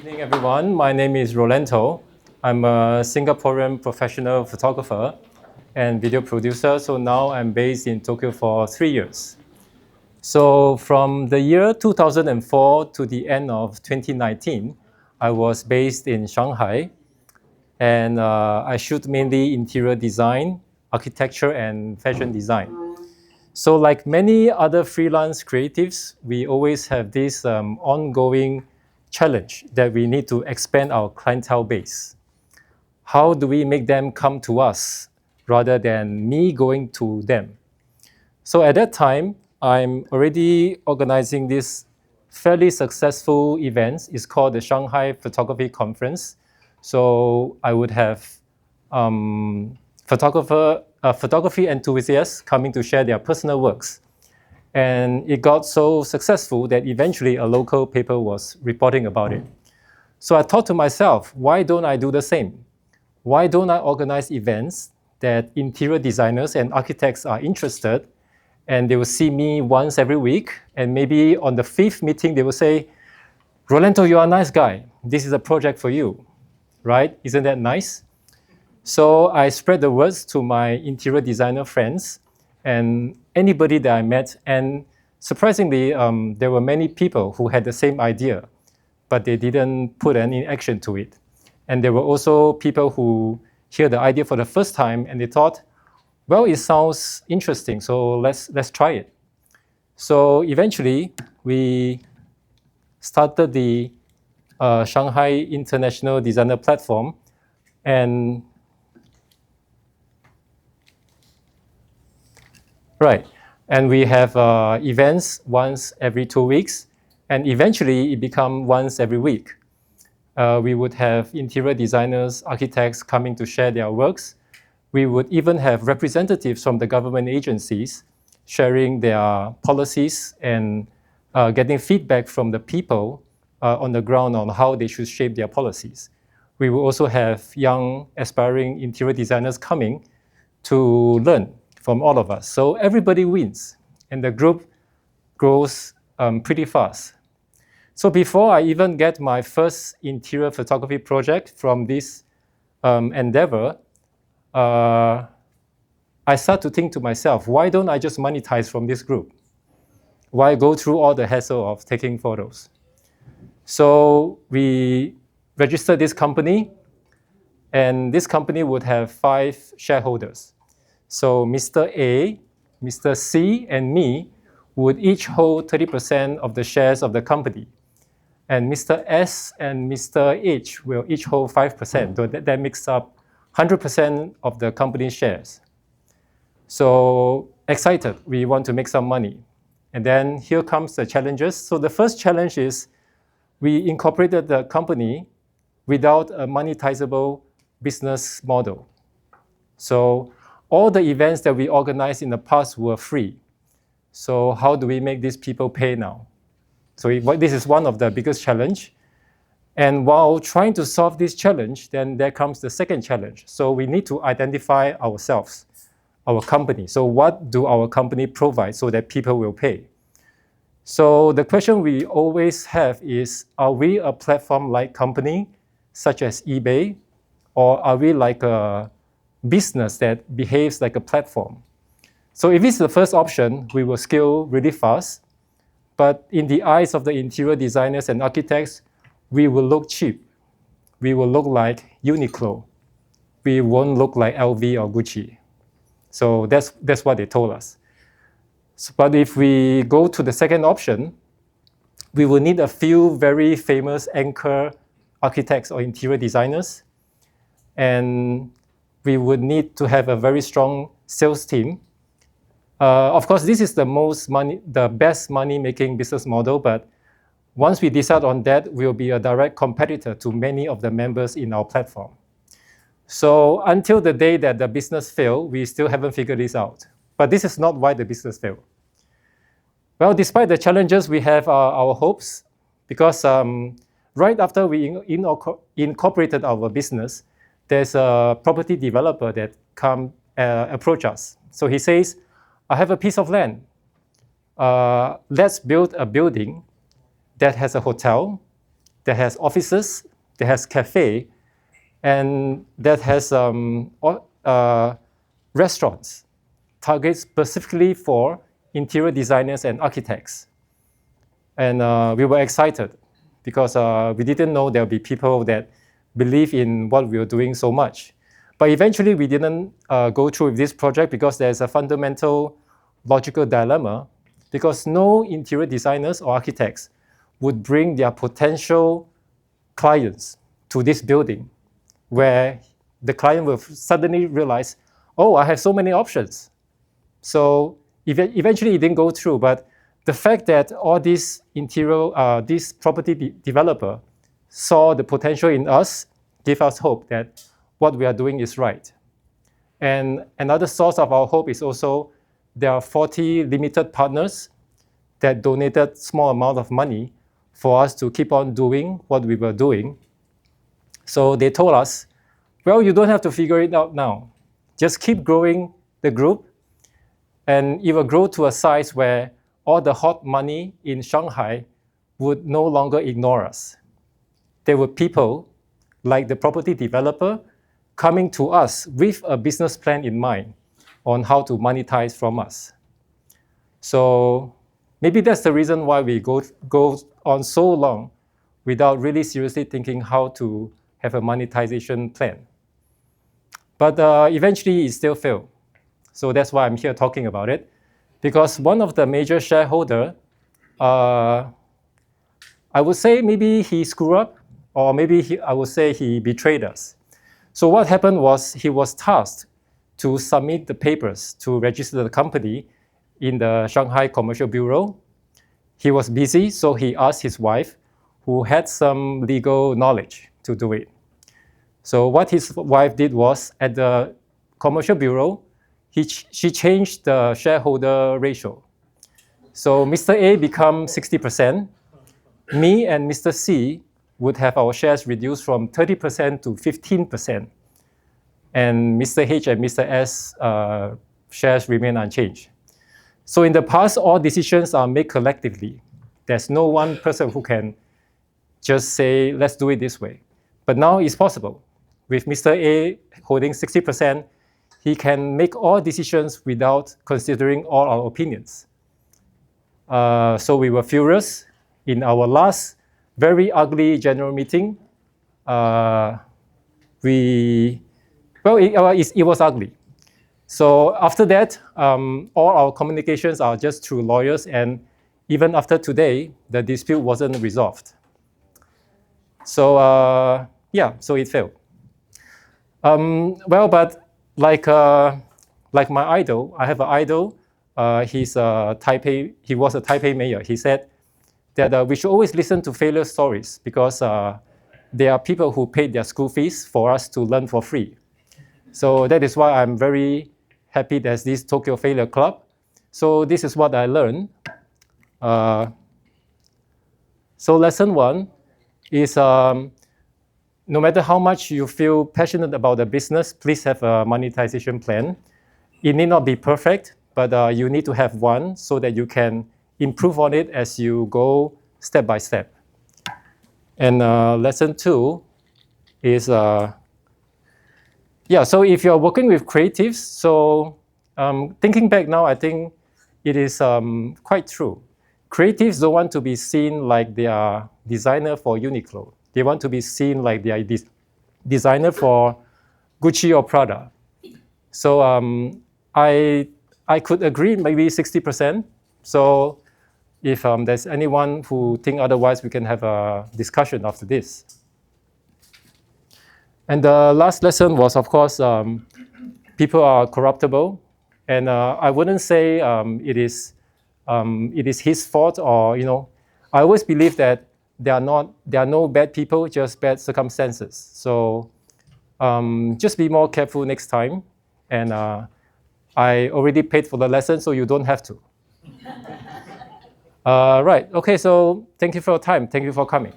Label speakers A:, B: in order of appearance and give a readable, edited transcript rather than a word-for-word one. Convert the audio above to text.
A: evening, everyone. My name is Rolento. I'm a Singaporean professional photographer and video producer. So now I'm based in Tokyo for 3 years. So from the year 2004 to the end of 2019, I was based in Shanghai. And I shoot mainly interior design, architecture, and fashion design. So like many other freelance creatives, we always have this ongoing challenge that we need to expand our clientele base. How do we make them come to us rather than me going to them? So at that time, I'm already organizing this fairly successful event. It's called the Shanghai Photography Conference. So I would have photography enthusiasts coming to share their personal works. And it got so successful that eventually a local paper was reporting about it. So I thought to myself, why don't I do the same? Why don't I organize events that interior designers and architects are interested, and they will see me once every week, and maybe on the 5th meeting, they will say, Rolento, you're a nice guy. This is a project for you, right? Isn't that nice? So I spread the words to my interior designer friends and anybody that I met. And surprisingly, there were many people who had the same idea, but they didn't put any action to it. And there were also people who hear the idea for the first time and they thought, well, it sounds interesting, so let's try it. So eventually, we started the Shanghai International Designer Platform, and we have events once every 2 weeks, and eventually it became once every week. We would have interior designers, architects coming to share their works. We would even have representatives from the government agencies sharing their policies and getting feedback from the people on the ground on how they should shape their policies. We will also have young, aspiring interior designers coming to learn from all of us. So everybody wins, and the group grows pretty fast. So before I even get my first interior photography project from this endeavor, I start to think to myself, why don't I just monetize from this group? Why go through all the hassle of taking photos? So we registered this company, and this company would have 5 shareholders. So Mr. A, Mr. C, and me would each hold 30% of the shares of the company. And Mr. S and Mr. H will each hold 5%. So that makes up 100% of the company's shares. So excited, we want to make some money. And then here comes the challenges. So the first challenge is we incorporated the company without a monetizable business model. So all the events that we organized in the past were free. So how do we make these people pay now? So this is one of the biggest challenge. And while trying to solve this challenge, then there comes the second challenge. So we need to identify ourselves, our company. So what do our company provide so that people will pay? So the question we always have is, are we a platform-like company, such as eBay, or are we like a business that behaves like a platform? So if it's the first option, we will scale really fast. But in the eyes of the interior designers and architects, we will look cheap. We will look like Uniqlo. We won't look like LV or Gucci. So that's what they told us. So, but if we go to the second option, we will need a few very famous anchor architects or interior designers. And we would need to have a very strong sales team. Of course, this is the best money-making business model, but once we decide on that, we'll be a direct competitor to many of the members in our platform. So until the day that the business failed, we still haven't figured this out. But this is not why the business failed. Well, despite the challenges, we have our hopes, because right after we incorporated our business, there's a property developer that approach us. So he says, I have a piece of land. Let's build a building that has a hotel, that has offices, that has cafe, and that has restaurants, targeted specifically for interior designers and architects. And we were excited because we didn't know there would be people that believe in what we were doing so much. But eventually we didn't go through with this project because there's a fundamental logical dilemma, because no interior designers or architects would bring their potential clients to this building where the client will suddenly realize, oh, I have so many options. So eventually it didn't go through, but the fact that all these this property developer saw the potential in us gave us hope that what we are doing is right. And another source of our hope is also there are 40 limited partners that donated small amount of money for us to keep on doing what we were doing. So they told us, well, you don't have to figure it out now. Just keep growing the group, and it will grow to a size where all the hot money in Shanghai would no longer ignore us. There were people like the property developer coming to us with a business plan in mind on how to monetize from us. So maybe that's the reason why we go on so long without really seriously thinking how to have a monetization plan. But eventually it still failed. So that's why I'm here talking about it. Because one of the major shareholders, I would say maybe he screwed up, or maybe I would say he betrayed us. So what happened was he was tasked to submit the papers to register the company in the Shanghai Commercial Bureau. He was busy, so he asked his wife, who had some legal knowledge, to do it. So what his wife did was, at the Commercial Bureau, she changed the shareholder ratio. So Mr. A became 60%. Me and Mr. C would have our shares reduced from 30% to 15%. And Mr. H and Mr. S shares remain unchanged. So in the past, all decisions are made collectively. There's no one person who can just say, let's do it this way. But now it's possible. With Mr. A holding 60%, he can make all decisions without considering all our opinions. So we were furious. In our last very ugly general meeting, it was ugly. So after that, all our communications are just through lawyers, and even after today, the dispute wasn't resolved. So so it failed. But like my idol, I have an idol. He was a Taipei mayor. He said that we should always listen to failure stories, because there are people who paid their school fees for us to learn for free. So that is why I'm very happy there's this Tokyo Failure Club. So this is what I learned. So lesson one is, no matter how much you feel passionate about the business, please have a monetization plan. It need not be perfect, but you need to have one so that you can improve on it as you go step by step. And lesson two is, so if you're working with creatives, so thinking back now, I think it is quite true. Creatives don't want to be seen like they are designer for Uniqlo. They want to be seen like they are designer for Gucci or Prada. So I could agree maybe 60%. So if there's anyone who think otherwise, we can have a discussion after this. And the last lesson was, of course, people are corruptible. And I wouldn't say it is his fault, or, I always believe that there are no bad people, just bad circumstances. So just be more careful next time. And I already paid for the lesson, so you don't have to. Right. Okay, so thank you for your time. Thank you for coming.